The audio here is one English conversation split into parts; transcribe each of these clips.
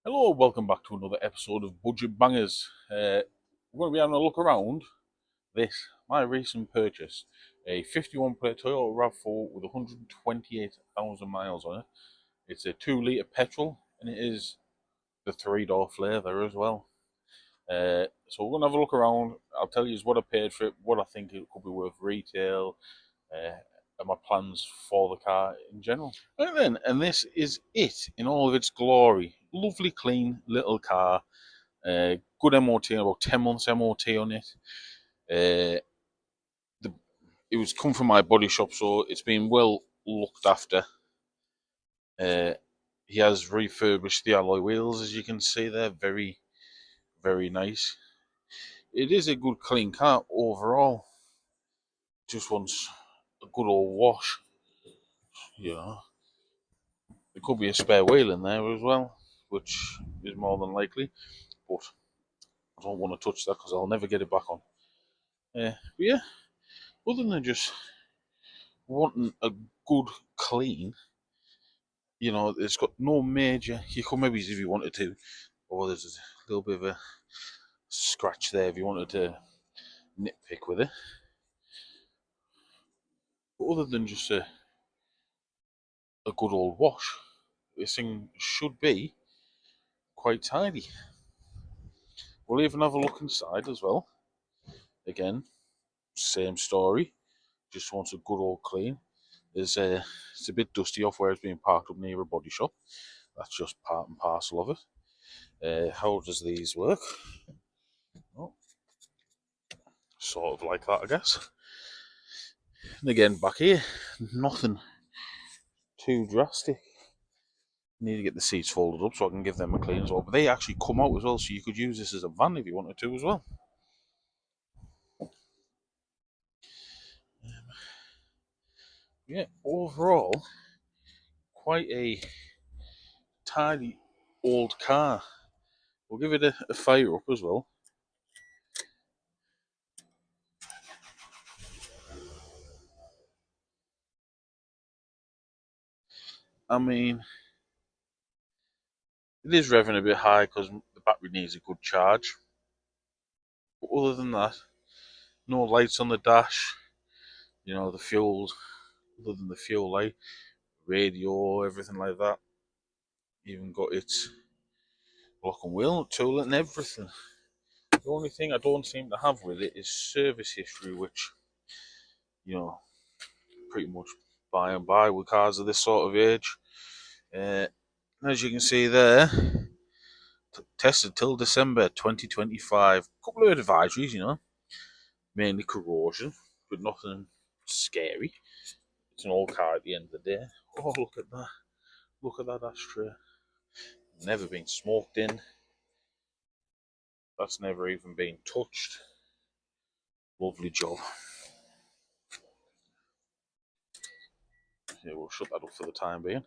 Hello, welcome back to another episode of Budget Bangers. We're going to be having a look around this, my recent purchase, a 51 plate Toyota RAV4 with 128,000 miles on it. It's a 2 litre petrol and it is the 3-door flavour as well. So we're going to have a look around. I'll tell you what I paid for it, what I think it could be worth retail, uh, and my plans for the car in general. Right then, and this is it in all of its glory. Lovely, clean little car. Good MOT, about 10 months MOT on it. It was come from my body shop, so it's been well looked after. He has refurbished the alloy wheels, as you can see there. Very, very nice. It is a good, clean car overall. Just wants a good old wash. You know, there could be a spare wheel in there as well, which is more than likely. But I don't want to touch that because I'll never get it back on. But yeah, other than just wanting a good clean, it's got no major. You could maybe, if you wanted to, or there's a little bit of a scratch there if you wanted to nitpick with it. But other than just a good old wash, this thing should be quite tidy. We'll even have a look inside as well. Again, same story. Just wants a good old clean. It's a bit dusty off where it's being parked up near a body shop. That's just part and parcel of it. How does these work? Oh, sort of like that, I guess. And again, back here, nothing too drastic. Need to get the seats folded up so I can give them a clean as well. But they actually come out as well, so you could use this as a van if you wanted to as well. Yeah, overall, quite a tidy old car. We'll give it a fire up as well. I mean, it is revving a bit high because the battery needs a good charge. But other than that, no lights on the dash. The fuel, other than the fuel light, radio, everything like that. Even got its lock and wheel tool and everything. The only thing I don't seem to have with it is service history, which, you know, pretty much by and by with cars of this sort of age. As you can see there, tested till December 2025. A couple of advisories, mainly corrosion, but nothing scary. It's an old car at the end of the day. Oh, look at that. Look at that ashtray. Never been smoked in. That's never even been touched. Lovely job. Yeah, we'll shut that up for the time being.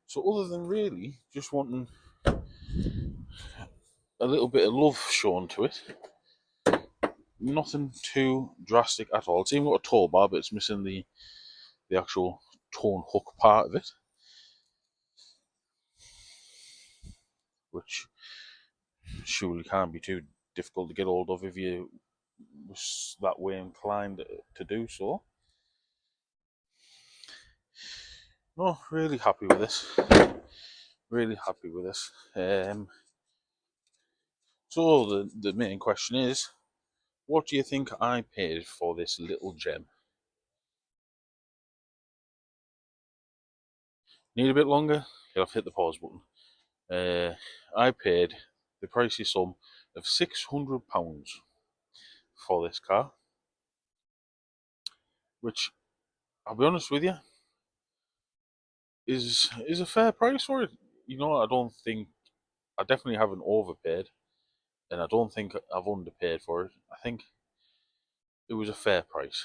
So other than really just wanting a little bit of love shown to it, nothing too drastic at all. It's even got a tow bar, but it's missing the actual tone hook part of it, which surely can't be too difficult to get hold of if you was that way inclined to do so. No, really happy with this. Really happy with this. So the main question is, what do you think I paid for this little gem? Need a bit longer? You'll have to hit the pause button. I paid the pricey sum of £600 for this car, which I'll be honest with you is a fair price for it. I definitely haven't overpaid, and I don't think I've underpaid for it. I think it was a fair price.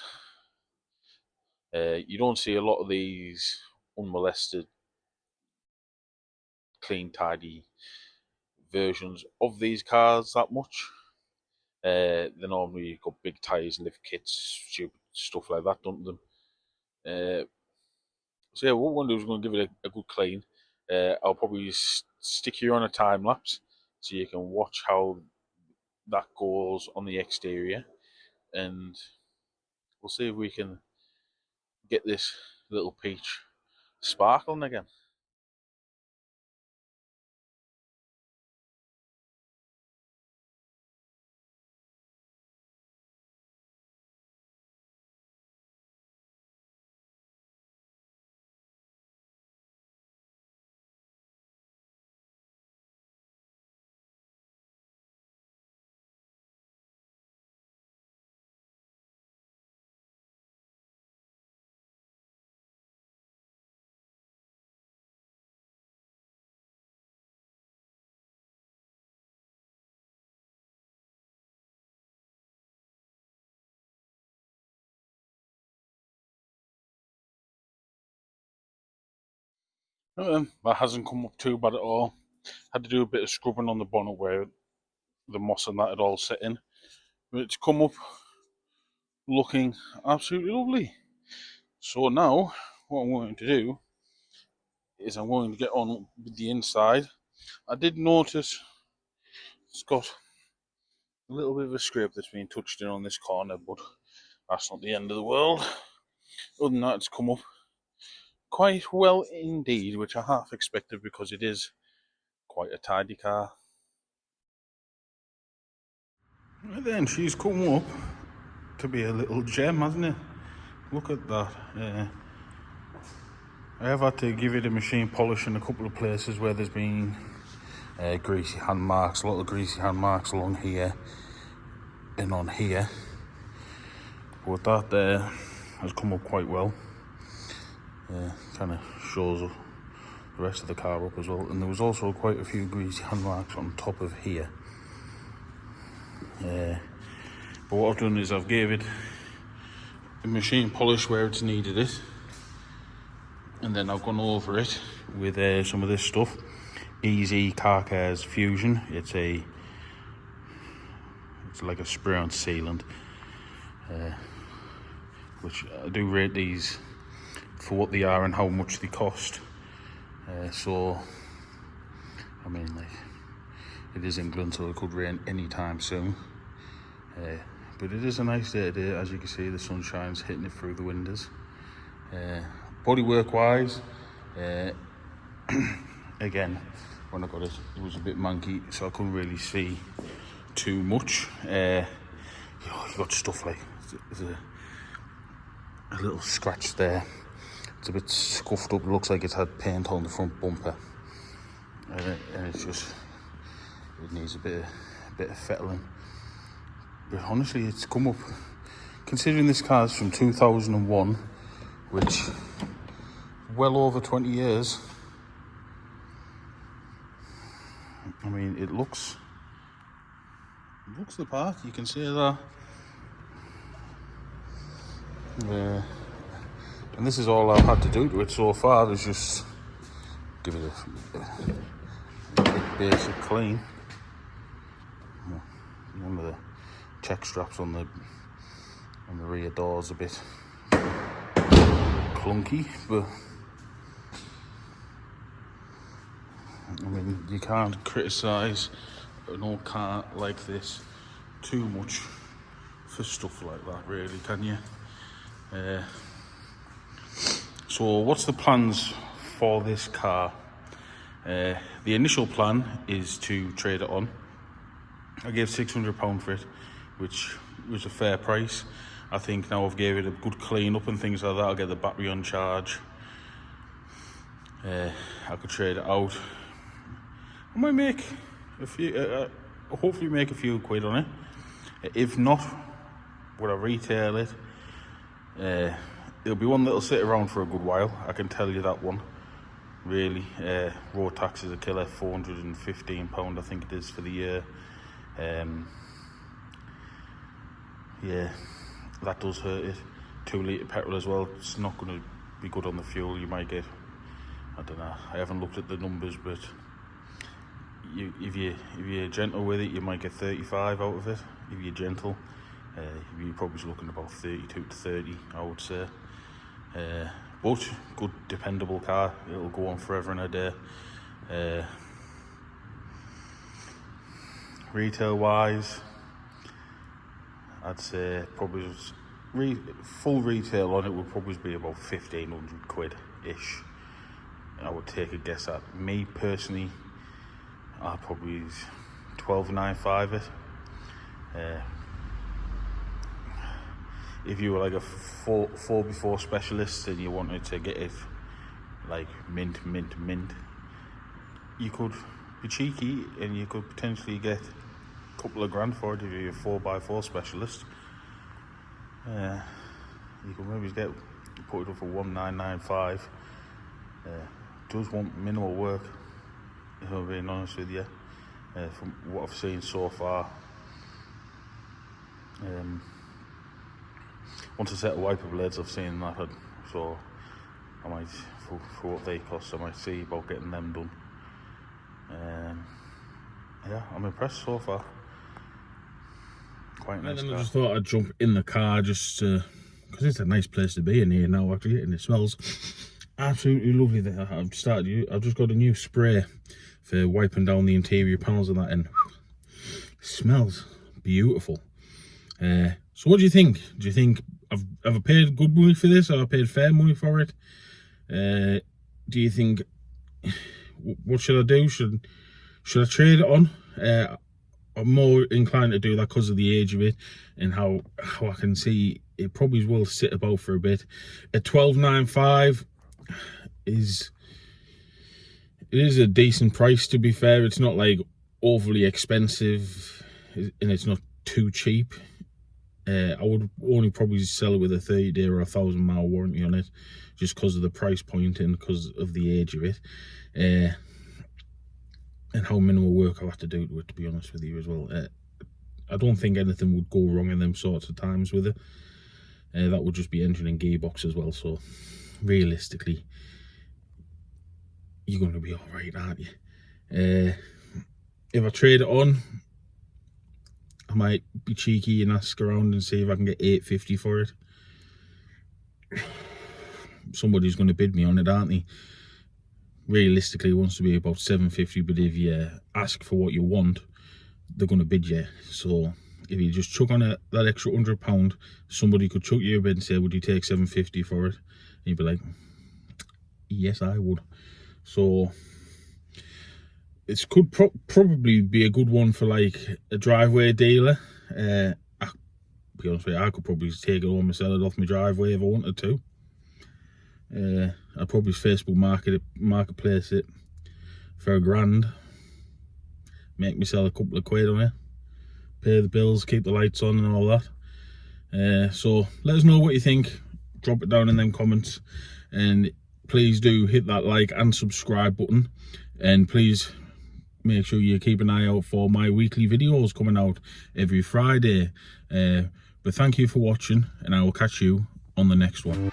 You don't see a lot of these unmolested, clean, tidy versions of these cars that much. They normally got big tyres, lift kits, stupid stuff like that, don't they? So yeah, what we're going to do is we're going to give it a good clean. I'll probably stick you on a time lapse so you can watch how that goes on the exterior, and we'll see if we can get this little peach sparkling again. That hasn't come up too bad at all. Had to do a bit of scrubbing on the bonnet where the moss and that had all set in. But it's come up looking absolutely lovely. So now, what I'm going to do is I'm going to get on with the inside. I did notice it's got a little bit of a scrape that's been touched in on this corner, but that's not the end of the world. Other than that, it's come up quite well indeed, which I half expected because it is quite a tidy car. Right then, she's come up to be a little gem, hasn't it? Look at that. I have had to give it a machine polish in a couple of places where there's been greasy hand marks, a lot of greasy hand marks along here and on here. But that there has come up quite well. Kind of shows the rest of the car up as well. And there was also quite a few greasy hand marks on top of here. But what I've done is I've gave it a machine polish where it's needed it, and then I've gone over it with some of this stuff. Easy Car Cares Fusion. It's like a spray-on sealant, which I do rate these for what they are and how much they cost. So I mean, like, it is England, so it could rain anytime soon. But it is a nice day today. As you can see, the sunshine's hitting it through the windows. Bodywork wise, again, when I got it, it was a bit manky, so I couldn't really see too much. You got stuff like there's a little scratch there. It's a bit scuffed up. It looks like it's had paint on the front bumper, and it's just, it needs a bit of fettling. But honestly, it's come up, considering this car's from 2001, which well over 20 years. I mean, it looks the part, you can see that. And this is all I've had to do to it so far, is just give it a basic clean. One of the check straps on the rear door's a bit clunky, but I mean, you can't criticise an old car like this too much for stuff like that, really, can you? So what's the plans for this car? The initial plan is to trade it on. I gave £600 for it, which was a fair price. I think now I've gave it a good clean up and things like that. I'll get the battery on charge. I could trade it out. I might make a few, hopefully make a few quid on it. If not, would I retail it? It'll be one that'll sit around for a good while, I can tell you that one. Really, road tax is a killer, £415 I think it is for the year. Yeah, that does hurt it. 2 litre petrol as well, it's not going to be good on the fuel. You might get, I don't know, I haven't looked at the numbers, but if you're gentle with it, you might get 35 out of it. If you're gentle, you're probably looking about 32 to 30, I would say. But good, dependable car. It'll go on forever and a day. retail wise, I'd say probably full retail on it would probably be about 1,500 quid ish. I would take a guess at. Me personally, I'd probably 12.95 it. If you were like a 4x4 specialist and you wanted to get it like mint, you could be cheeky and you could potentially get a couple of grand for it if you're a 4x4 specialist. You could maybe put it up for 1,995. Does want minimal work, if I'm being honest with you, from what I've seen so far. Once a set of wiper blades I've seen that, so I might, for what they cost, I might see about getting them done. Yeah, I'm impressed so far. Quite nice. And then I just thought I'd jump in the car just because it's a nice place to be in here now actually, and it smells absolutely lovely there. I've just got a new spray for wiping down the interior panels and that, and it smells beautiful. So what do you think? Do you think have I paid good money for this, or I paid fair money for it? Do you think, what should I do? Should I trade it on? I'm more inclined to do that because of the age of it and how I can see it probably will sit about for a bit. At 12.95 is a decent price, to be fair. It's not like overly expensive and it's not too cheap. I would only probably sell it with a 30-day or 1,000-mile warranty on it, just because of the price point and because of the age of it, and how minimal work I'll have to do to it, to be honest with you as well. I don't think anything would go wrong in them sorts of times with it. That would just be engine and gearbox as well, so realistically you're going to be all right, aren't you? If I trade it on, I might be cheeky and ask around and see if I can get 850 for it. Somebody's going to bid me on it, aren't they? Realistically, it wants to be about 750, but if you ask for what you want, they're going to bid you. So if you just chuck on that extra £100, somebody could chuck you a bid and say, would you take 750 for it? And you'd be like, yes, I would. So it could probably be a good one for like a driveway dealer. I'll be honest with you, I could probably take it home and sell it off my driveway if I wanted to. I'd probably Facebook marketplace it for £1,000. Make me sell a couple of quid on it. Pay the bills, keep the lights on and all that. So let us know what you think. Drop it down in them comments. And please do hit that like and subscribe button. And please make sure you keep an eye out for my weekly videos coming out every Friday. But thank you for watching, and I will catch you on the next one.